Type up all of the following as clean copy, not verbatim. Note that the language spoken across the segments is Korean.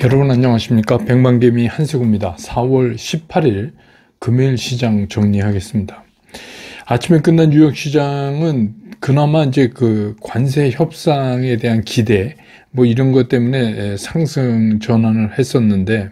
여러분 안녕하십니까? 백만개미 한세구입니다. 4월 18일 금요일 시장 정리하겠습니다. 아침에 끝난 뉴욕 시장은 그나마 이제 그 관세 협상에 대한 기대 뭐 이런 것 때문에 상승 전환을 했었는데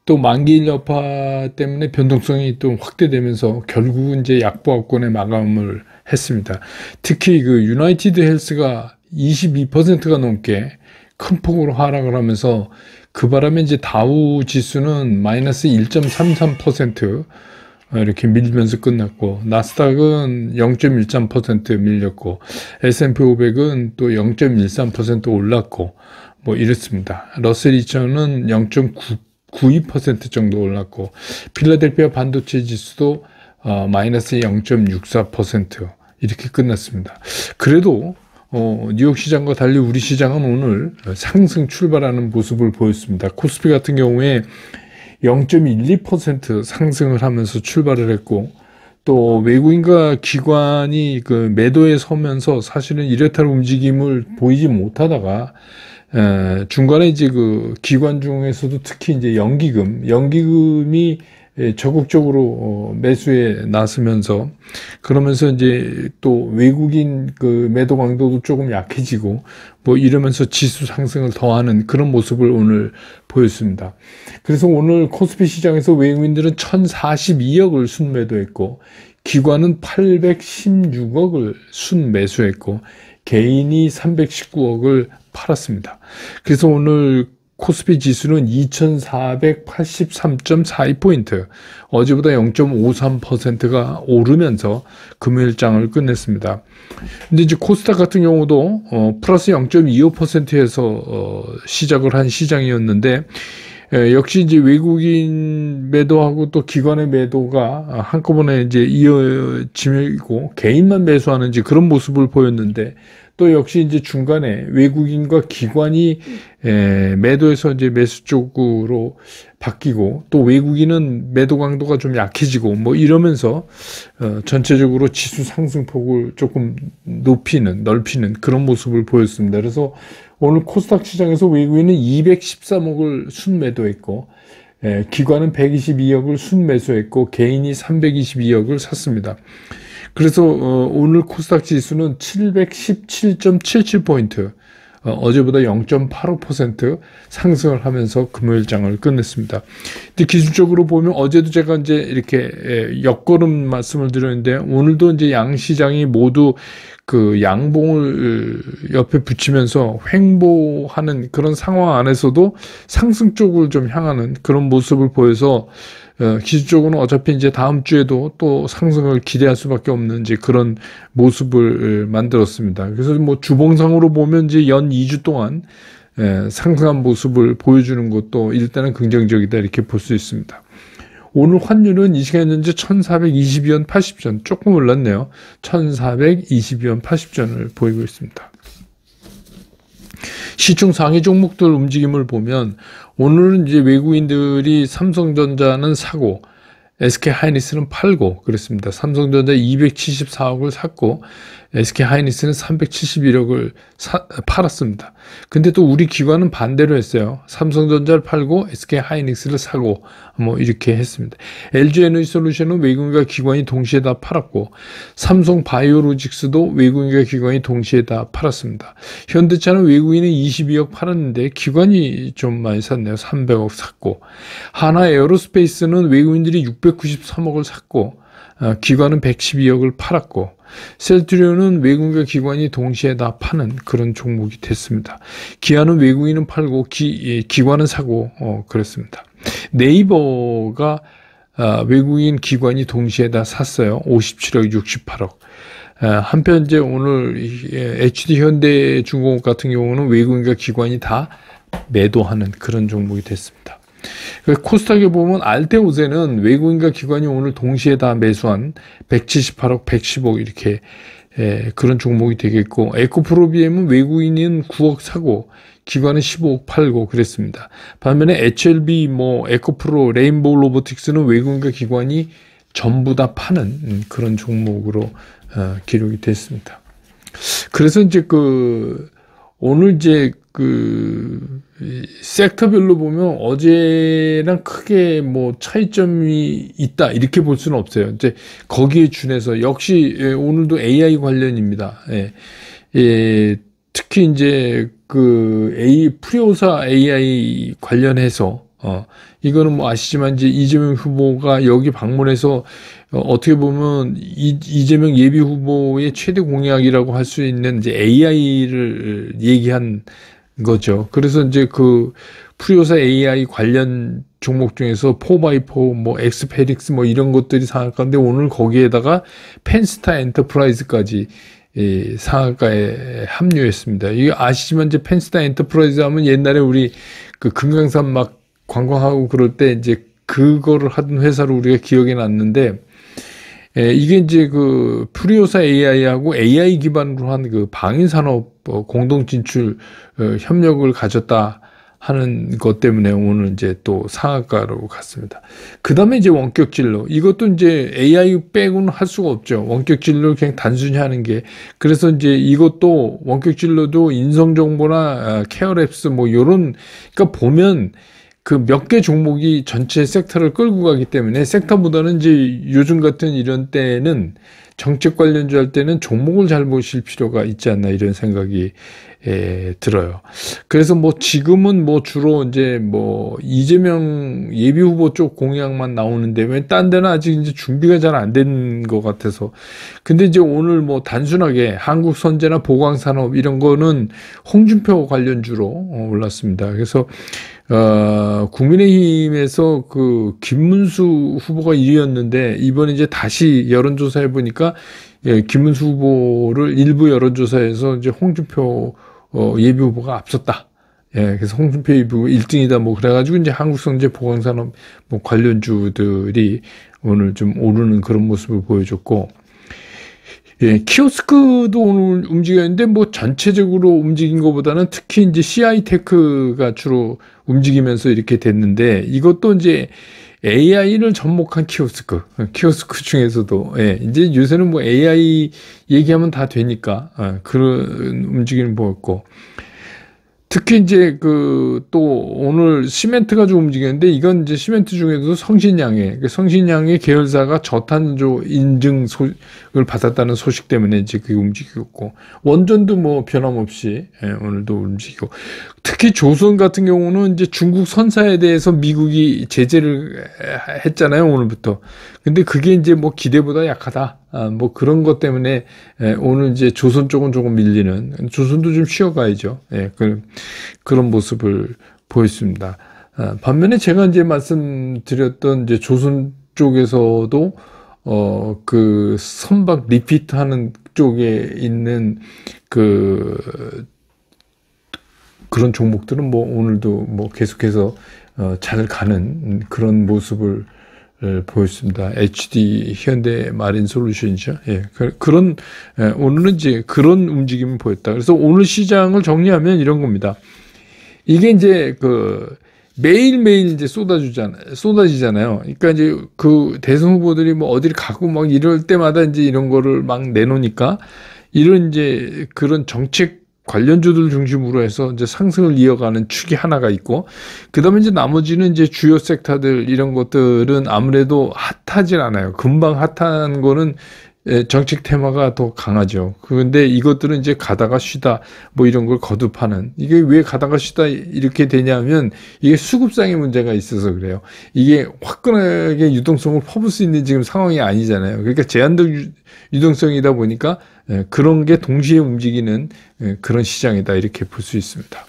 또 만기일 여파 때문에 변동성이 또 확대되면서 결국은 이제 약보합권의 마감을 했습니다. 특히 그 유나이티드 헬스가 22%가 넘게 큰 폭으로 하락을 하면서 그 바람에 이제 다우 지수는 마이너스 1.33% 이렇게 밀면서 끝났고, 나스닥은 0.13% 밀렸고, S&P 500은 또 0.13% 올랐고, 뭐 이렇습니다. 러셀 2000은 0.92% 정도 올랐고, 필라델피아 반도체 지수도 마이너스 0.64% 이렇게 끝났습니다. 그래도 뉴욕 시장과 달리 우리 시장은 오늘 상승 출발하는 모습을 보였습니다. 코스피 같은 경우에 0.12% 상승을 하면서 출발을 했고, 또 외국인과 기관이 그 매도에 서면서 사실은 이렇다 움직임을 보이지 못하다가 중간에 이제 그 기관 중에서도 특히 이제 연기금이 적극적으로 매수에 나서면서, 그러면서 이제 또 외국인 그 매도 강도도 조금 약해지고 뭐 이러면서 지수 상승을 더하는 그런 모습을 오늘 보였습니다. 그래서 오늘 코스피 시장에서 외국인들은 1042억을 순매도했고, 기관은 816억을 순매수했고, 개인이 319억을 팔았습니다. 그래서 오늘 코스피 지수는 2483.42포인트, 어제보다 0.53%가 오르면서 금요일장을 끝냈습니다. 근데 이제 코스닥 같은 경우도 플러스 0.25%에서 시작을 한 시장이었는데, 역시 이제 외국인 매도하고 또 기관의 매도가 한꺼번에 이제 이어지고 개인만 매수하는 이제 그런 모습을 보였는데, 또 역시 이제 중간에 외국인과 기관이 매도에서 이제 매수 쪽으로 바뀌고, 또 외국인은 매도 강도가 좀 약해지고 뭐 이러면서 전체적으로 지수 상승폭을 조금 넓히는 그런 모습을 보였습니다. 그래서 오늘 코스닥 시장에서 외국인은 213억을 순매도했고, 기관은 122억을 순매수했고, 개인이 322억을 샀습니다. 그래서 오늘 코스닥 지수는 717.77포인트, 어제보다 0.85% 상승을 하면서 금요일장을 끝냈습니다. 근데 기술적으로 보면 어제도 제가 이제 이렇게 역걸음 말씀을 드렸는데, 오늘도 이제 양시장이 모두 그 양봉을 옆에 붙이면서 횡보하는 그런 상황 안에서도 상승 쪽을 좀 향하는 그런 모습을 보여서, 기술적으로는 어차피 이제 다음 주에도 또 상승을 기대할 수밖에 없는 이제 그런 모습을 만들었습니다. 그래서 뭐 주봉상으로 보면 이제 연 2주 동안 상승한 모습을 보여주는 것도 일단은 긍정적이다 이렇게 볼 수 있습니다. 오늘 환율은 이 시간 현재 1422원 80전, 조금 올랐네요. 1422원 80전을 보이고 있습니다. 시총 상위 종목들 움직임을 보면, 오늘은 이제 외국인들이 삼성전자는 사고 SK하이닉스는 팔고 그랬습니다. 삼성전자 274억을 샀고 SK하이닉스는 371억을 팔았습니다. 근데 또 우리 기관은 반대로 했어요. 삼성전자를 팔고 SK하이닉스를 사고 뭐 이렇게 했습니다. LG에너지솔루션은 외국인과 기관이 동시에 다 팔았고, 삼성바이오로직스도 외국인과 기관이 동시에 다 팔았습니다. 현대차는 외국인은 22억 팔았는데 기관이 좀 많이 샀네요. 300억 샀고, 하나에어로스페이스는 외국인들이 693억을 샀고 기관은 112억을 팔았고, 셀트리온은 외국인과 기관이 동시에 다 파는 그런 종목이 됐습니다. 기아는 외국인은 팔고 기관은 사고 그랬습니다. 네이버가 외국인 기관이 동시에 다 샀어요. 57억 68억. 한편 이제 오늘 HD현대중공업 같은 경우는 외국인과 기관이 다 매도하는 그런 종목이 됐습니다. 코스닥에 보면 알테오세는 외국인과 기관이 오늘 동시에 다 매수한 178억, 110억 이렇게 그런 종목이 되겠고, 에코프로비엠은 외국인은 9억 사고 기관은 15억 팔고 그랬습니다. 반면에 HLB, 에코프로, 레인보우 로보틱스는 외국인과 기관이 전부 다 파는 그런 종목으로 기록이 됐습니다. 그래서 이제 오늘 이제 이 섹터별로 보면 어제랑 크게 뭐 차이점이 있다 이렇게 볼 수는 없어요. 이제 거기에 준해서 역시 오늘도 AI 관련입니다. 특히 이제 프리오사 AI 관련해서 이거는 뭐 아시지만 이제 이재명 후보가 여기 방문해서 어떻게 보면 이재명 예비 후보의 최대 공약이라고 할 수 있는 이제 AI를 얘기한 거죠. 그래서 이제 프리오사 AI 관련 종목 중에서 4x4, 뭐 엑스페릭스 뭐 이런 것들이 상한가인데 오늘 거기에다가 펜스타 엔터프라이즈까지 상한가에 합류했습니다. 이거 아시지만 이제 펜스타 엔터프라이즈 하면 옛날에 우리 금강산 막 관광하고 그럴 때 이제 그거를 하던 회사로 우리가 기억에 났는데, 이게 이제 프리오사 AI하고 AI 기반으로 한 방위산업 공동 진출 협력을 가졌다 하는 것 때문에 오늘 이제 또 상한가로 갔습니다. 그 다음에 이제 원격 진로. 이것도 이제 AI 빼고는 할 수가 없죠. 원격 진로를 그냥 단순히 하는 게. 그래서 이제 이것도 원격 진로도 인성정보나 케어랩스 뭐 요런, 그러니까 보면 몇 개 종목이 전체 섹터를 끌고 가기 때문에 섹터보다는 이제 요즘 같은 이런 때는 정책 관련주 할 때는 종목을 잘 보실 필요가 있지 않나 이런 생각이 들어요. 그래서 뭐 지금은 뭐 주로 이제 뭐 이재명 예비 후보 쪽 공약만 나오는데 왜 딴 데는 아직 이제 준비가 잘 안 된 것 같아서. 근데 이제 오늘 뭐 단순하게 한국선제나 보강산업 이런 거는 홍준표 관련주로 올랐습니다. 그래서 국민의힘에서 김문수 후보가 1위였는데 이번에 이제 다시 여론조사 해보니까 김문수 후보를 일부 여론조사에서 이제 홍준표 예비 후보가 앞섰다. 그래서 홍준표 예비 후보 1등이다. 뭐 그래가지고 이제 한국선제 보강산업 뭐 관련주들이 오늘 좀 오르는 그런 모습을 보여줬고, 키오스크도 오늘 움직였는데 뭐 전체적으로 움직인 것보다는 특히 이제 CI테크가 주로 움직이면서 이렇게 됐는데 이것도 이제 AI를 접목한 키오스크 중에서도 이제 요새는 뭐 AI 얘기하면 다 되니까 그런 움직임을 보였고, 특히 이제 또 오늘 시멘트가 좀 움직였는데 이건 이제 시멘트 중에서도 성신양의 계열사가 저탄소 인증을 받았다는 소식 때문에 이제 그게 움직였고, 원전도 뭐 변함없이 오늘도 움직이고, 특히 조선 같은 경우는 이제 중국 선사에 대해서 미국이 제재를 했잖아요, 오늘부터. 근데 그게 이제 뭐 기대보다 약하다. 뭐 그런 것 때문에 오늘 이제 조선 쪽은 조금 밀리는, 조선도 좀 쉬어가야죠. 그런 모습을 보였습니다. 반면에 제가 이제 말씀드렸던 이제 조선 쪽에서도 선박 리피트 하는 쪽에 있는 그런 종목들은 뭐 오늘도 뭐 계속해서 잘 가는 그런 모습을 보였습니다. HD 현대 마린 솔루션이죠. 오늘은 이제 그런 움직임을 보였다. 그래서 오늘 시장을 정리하면 이런 겁니다. 이게 이제 매일매일 이제 쏟아지잖아요. 그러니까 이제 대선 후보들이 뭐 어디를 가고 막 이럴 때마다 이제 이런 거를 막 내놓으니까 이런 이제 그런 정책 관련주들 중심으로 해서 이제 상승을 이어가는 축이 하나가 있고, 그 다음에 이제 나머지는 이제 주요 섹터들 이런 것들은 아무래도 핫하진 않아요. 금방 핫한 거는 정책 테마가 더 강하죠. 그런데 이것들은 이제 가다가 쉬다 뭐 이런 걸 거듭하는, 이게 왜 가다가 쉬다 이렇게 되냐면 이게 수급상의 문제가 있어서 그래요. 이게 화끈하게 유동성을 퍼볼 수 있는 지금 상황이 아니잖아요. 그러니까 제한적 유동성이다 보니까 그런 게 동시에 움직이는 그런 시장이다 이렇게 볼 수 있습니다.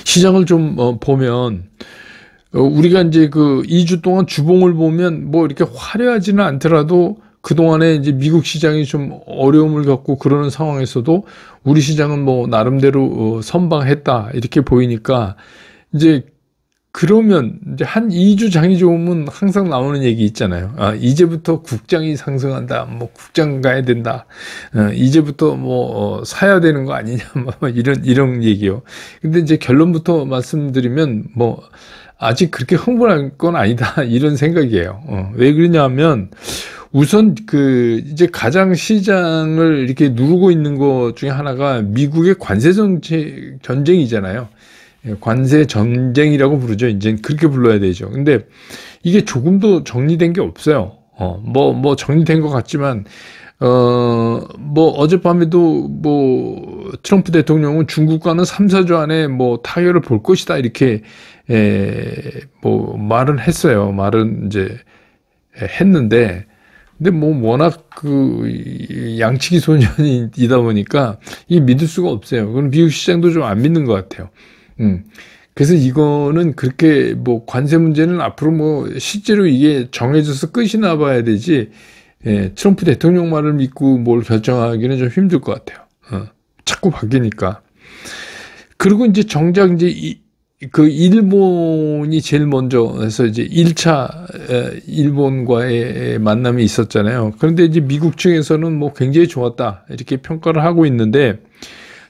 시장을 좀 보면 우리가 이제 2주 동안 주봉을 보면 뭐 이렇게 화려하지는 않더라도 그동안에 이제 미국 시장이 좀 어려움을 겪고 그러는 상황에서도 우리 시장은 뭐 나름대로 선방했다 이렇게 보이니까, 이제 그러면 이제 한 2주 장이 좋으면 항상 나오는 얘기 있잖아요. 이제부터 국장이 상승한다. 뭐 국장 가야 된다. 이제부터 뭐 사야 되는 거 아니냐. 뭐 이런 얘기요. 근데 이제 결론부터 말씀드리면 뭐 아직 그렇게 흥분할 건 아니다. 이런 생각이에요. 왜 그러냐면, 우선 이제 가장 시장을 이렇게 누르고 있는 것 중에 하나가 미국의 관세 정책 전쟁이잖아요. 관세 전쟁이라고 부르죠. 이제 그렇게 불러야 되죠. 근데 이게 조금도 정리된 게 없어요. 정리된 것 같지만, 어젯밤에도 트럼프 대통령은 중국과는 3, 4주 안에 타결을 볼 것이다. 이렇게, 말은 했어요. 말은 이제 했는데, 근데 워낙 양치기 소년이다 보니까 이게 믿을 수가 없어요. 그럼 미국 시장도 좀 안 믿는 것 같아요. 그래서 이거는 그렇게 관세 문제는 앞으로 실제로 이게 정해져서 끝이 나봐야 되지, 트럼프 대통령 말을 믿고 뭘 결정하기는 좀 힘들 것 같아요. 자꾸 바뀌니까. 그리고 이제 정작 이제 일본이 제일 먼저 해서 이제 1차 일본과의 만남이 있었잖아요. 그런데 이제 미국 측에서는 굉장히 좋았다. 이렇게 평가를 하고 있는데,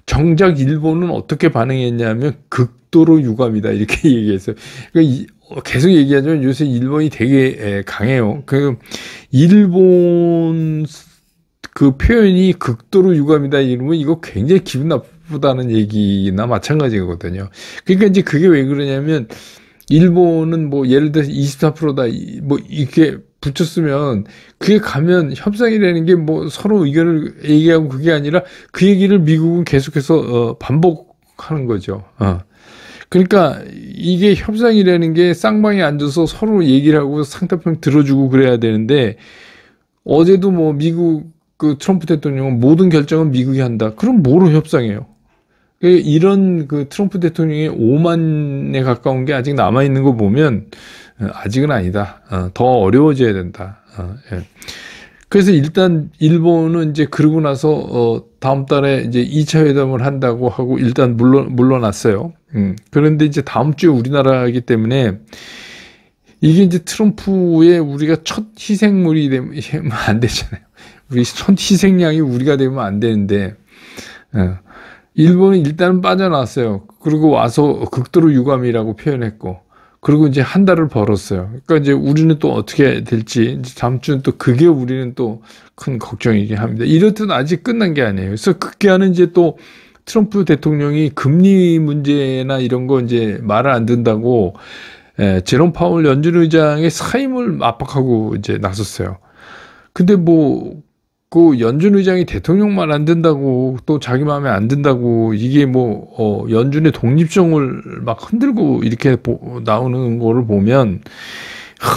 정작 일본은 어떻게 반응했냐면 극도로 유감이다. 이렇게 얘기했어요. 그러니까 계속 얘기하자면 요새 일본이 되게 강해요. 일본 표현이 극도로 유감이다 이러면 이거 굉장히 기분 나쁘다는 얘기나 마찬가지거든요. 그러니까 이제 그게 왜 그러냐면, 일본은 예를 들어서 24%다 이렇게 붙였으면, 그게 가면 협상이라는 게 서로 의견을 얘기하고 그게 아니라 그 얘기를 미국은 계속해서 반복하는 거죠. 그러니까 이게 협상이라는 게 쌍방에 앉아서 서로 얘기를 하고 상대편 들어주고 그래야 되는데, 어제도 미국 트럼프 대통령은 모든 결정은 미국이 한다. 그럼 뭐로 협상해요? 이런 트럼프 대통령의 오만에 가까운 게 아직 남아있는 거 보면, 아직은 아니다. 더 어려워져야 된다. 예. 그래서 일단 일본은 이제 그러고 나서 다음 달에 이제 2차 회담을 한다고 하고 일단 물러났어요. 그런데 이제 다음 주에 우리나라이기 때문에 이게 이제 트럼프의 우리가 첫 희생물이 되면 안 되잖아요. 우리 첫 희생양이 우리가 되면 안 되는데, 일본은 일단은 빠져나왔어요. 그리고 와서 극도로 유감이라고 표현했고, 그리고 이제 한 달을 벌었어요. 그러니까 이제 우리는 또 어떻게 될지, 이제 다음 주는 또 그게 우리는 또 큰 걱정이긴 합니다. 이렇듯 아직 끝난 게 아니에요. 그래서 극기하는 이제 또 트럼프 대통령이 금리 문제나 이런 거 이제 말을 안 듣는다고, 제롬 파월 연준 의장의 사임을 압박하고 이제 나섰어요. 근데 연준 의장이 대통령 말 안 된다고, 또 자기 마음에 안 든다고, 이게 연준의 독립성을 막 흔들고 이렇게 나오는 거를 보면,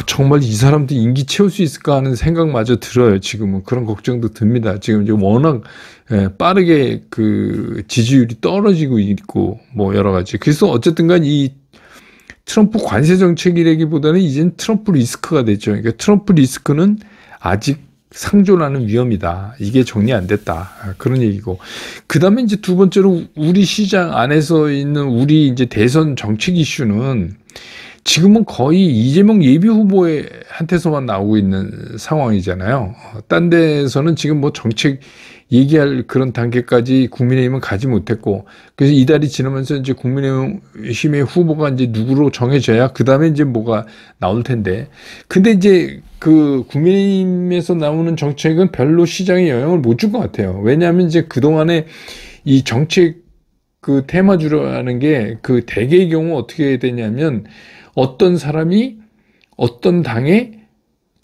정말 이 사람도 임기 채울 수 있을까 하는 생각마저 들어요. 지금은 그런 걱정도 듭니다. 지금 이제 워낙 빠르게 지지율이 떨어지고 있고, 여러 가지. 그래서 어쨌든 간 이 트럼프 관세 정책이라기보다는 이젠 트럼프 리스크가 됐죠. 그러니까 트럼프 리스크는 아직 상존하는 위험이다. 이게 정리 안 됐다. 그런 얘기고. 그 다음에 이제 두 번째로 우리 시장 안에서 있는 우리 이제 대선 정책 이슈는 지금은 거의 이재명 예비 후보한테서만 나오고 있는 상황이잖아요. 딴 데서는 지금 정책 얘기할 그런 단계까지 국민의힘은 가지 못했고, 그래서 이달이 지나면서 이제 국민의힘의 후보가 이제 누구로 정해져야 그 다음에 이제 뭐가 나올 텐데, 근데 이제 국민의힘에서 나오는 정책은 별로 시장에 영향을 못 줄 것 같아요. 왜냐하면 이제 그동안에 이 정책 테마주라는 게 대개의 경우 어떻게 되냐면, 어떤 사람이 어떤 당의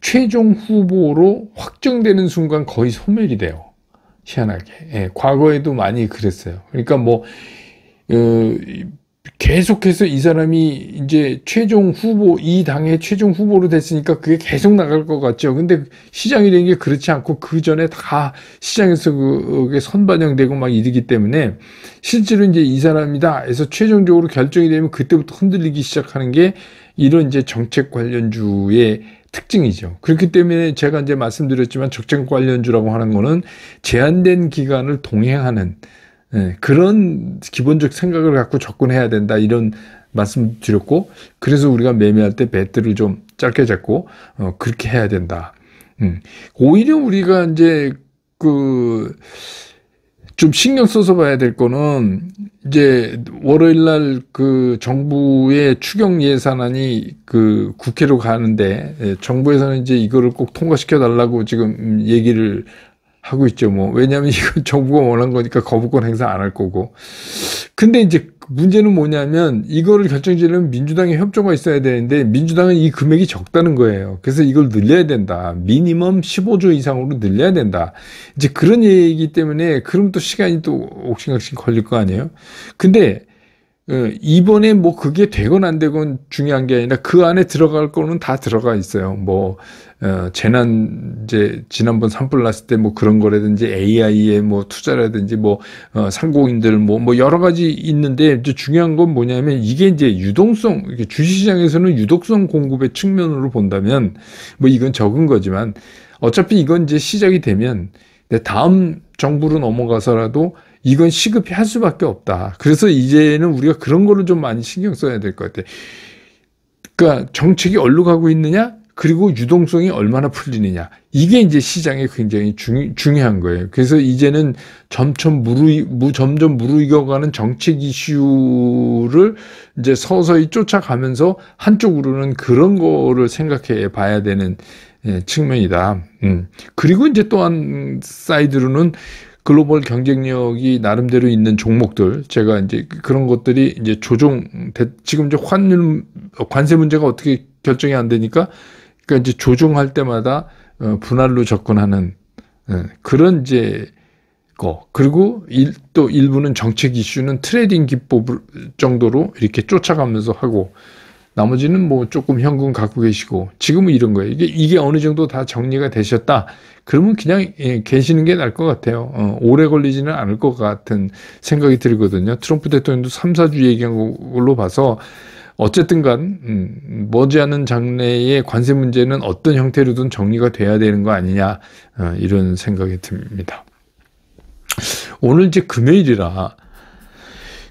최종 후보로 확정되는 순간 거의 소멸이 돼요. 희한하게. 예, 과거에도 많이 그랬어요. 그러니까 계속해서 이 사람이 이제 최종 후보, 이 당의 최종 후보로 됐으니까 그게 계속 나갈 것 같죠. 근데 시장이라는 게 그렇지 않고 그 전에 다 시장에서 그게 선반영되고 막 이러기 때문에 실제로 이제 이 사람이다 해서 최종적으로 결정이 되면 그때부터 흔들리기 시작하는 게 이런 이제 정책 관련주의 특징이죠. 그렇기 때문에 제가 이제 말씀드렸지만 정책 관련주라고 하는 거는 제한된 기간을 동행하는 그런 기본적 생각을 갖고 접근해야 된다. 이런 말씀 드렸고, 그래서 우리가 매매할 때 배트를 좀 짧게 잡고, 그렇게 해야 된다. 오히려 우리가 이제 좀 신경 써서 봐야 될 거는 이제 월요일 날 그 정부의 추경 예산안이 그 국회로 가는데 정부에서는 이제 이거를 꼭 통과시켜 달라고 지금 얘기를 하고 있죠. 뭐 왜냐하면 이건 정부가 원한 거니까 거부권 행사 안 할 거고. 근데 이제 문제는 뭐냐면 이거를 결정지으려면 민주당의 협조가 있어야 되는데 민주당은 이 금액이 적다는 거예요. 그래서 이걸 늘려야 된다. 미니멈 15조 이상으로 늘려야 된다. 이제 그런 얘기이기 때문에 그럼 또 시간이 또 옥신각신 걸릴 거 아니에요. 근데 이번에 뭐 그게 되건 안 되건 중요한 게 아니라 그 안에 들어갈 거는 다 들어가 있어요. 뭐 재난 이제 지난번 산불 났을 때 뭐 그런 거라든지 AI에 뭐 투자라든지 뭐 상공인들 뭐 여러 가지 있는데 이제 중요한 건 뭐냐면 이게 이제 유동성, 이게 주식시장에서는 유동성 공급의 측면으로 본다면 뭐 이건 적은 거지만 어차피 이건 이제 시작이 되면 다음 정부로 넘어가서라도 이건 시급히 할 수밖에 없다. 그래서 이제는 우리가 그런 거를 좀 많이 신경 써야 될 것 같아. 그러니까 정책이 어디로 가고 있느냐? 그리고 유동성이 얼마나 풀리느냐. 이게 이제 시장에 굉장히 중요한 거예요. 그래서 이제는 점점 무르익어가는 정책 이슈를 이제 서서히 쫓아가면서 한쪽으로는 그런 거를 생각해 봐야 되는 측면이다. 그리고 이제 또 한 사이드로는 글로벌 경쟁력이 나름대로 있는 종목들, 제가 이제 그런 것들이 이제 지금 이제 관세 문제가 어떻게 결정이 안 되니까, 그러니까 이제 조정할 때마다 분할로 접근하는 그런 이제 그리고 또 일부는 정책 이슈는 트레이딩 기법 정도로 이렇게 쫓아가면서 하고, 나머지는 뭐 조금 현금 갖고 계시고, 지금은 이런 거예요. 이게 어느 정도 다 정리가 되셨다. 그러면 그냥 계시는 게 나을 것 같아요. 오래 걸리지는 않을 것 같은 생각이 들거든요. 트럼프 대통령도 3, 4주 얘기한 걸로 봐서 어쨌든 간 머지않은 장래의 관세 문제는 어떤 형태로든 정리가 돼야 되는 거 아니냐, 이런 생각이 듭니다. 오늘 이제 금요일이라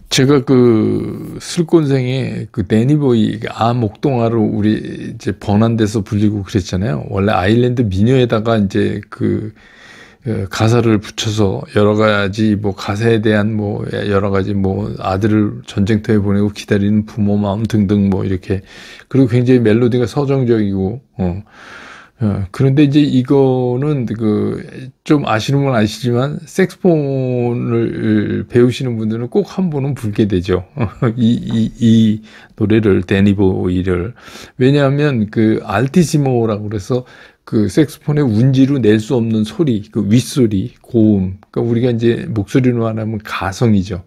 제가 그 슬곤생의 그 데니보이 목동화로 우리 이제 번안돼서 불리고 그랬잖아요. 원래 아일랜드 미녀에다가 이제 그 가사를 붙여서 여러 가지 뭐 가사에 대한 뭐 여러 가지 뭐 아들을 전쟁터에 보내고 기다리는 부모 마음 등등 뭐 이렇게, 그리고 굉장히 멜로디가 서정적이고 그런데 이제 이거는 좀 아시는 분 아시지만 색스폰을 배우시는 분들은 꼭 한 번은 불게 되죠. 이 노래를, 데니보이를. 왜냐하면 그 알티시모라고 그래서 그 색스폰의 운지로 낼 수 없는 소리, 그 윗소리, 고음. 그러니까 우리가 이제 목소리로 말하면 가성이죠.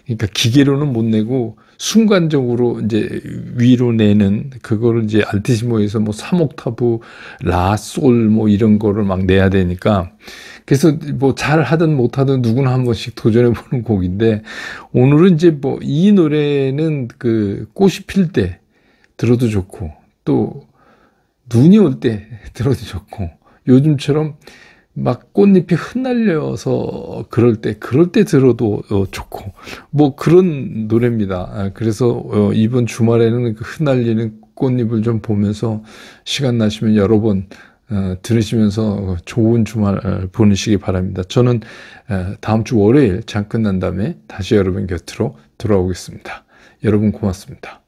그러니까 기계로는 못 내고 순간적으로 이제 위로 내는 그거를 이제 알티시모에서 뭐 3옥타브, 라, 솔 뭐 이런 거를 막 내야 되니까, 그래서 뭐 잘 하든 못 하든 누구나 한 번씩 도전해 보는 곡인데, 오늘은 이제 뭐 이 노래는 그 꽃이 필 때 들어도 좋고 또 눈이 올 때 들어도 좋고, 요즘처럼 막 꽃잎이 흩날려서 그럴 때 들어도 좋고, 뭐 그런 노래입니다. 그래서 이번 주말에는 그 흩날리는 꽃잎을 좀 보면서 시간 나시면 여러 번 들으시면서 좋은 주말 보내시기 바랍니다. 저는 다음 주 월요일 장 끝난 다음에 다시 여러분 곁으로 돌아오겠습니다. 여러분 고맙습니다.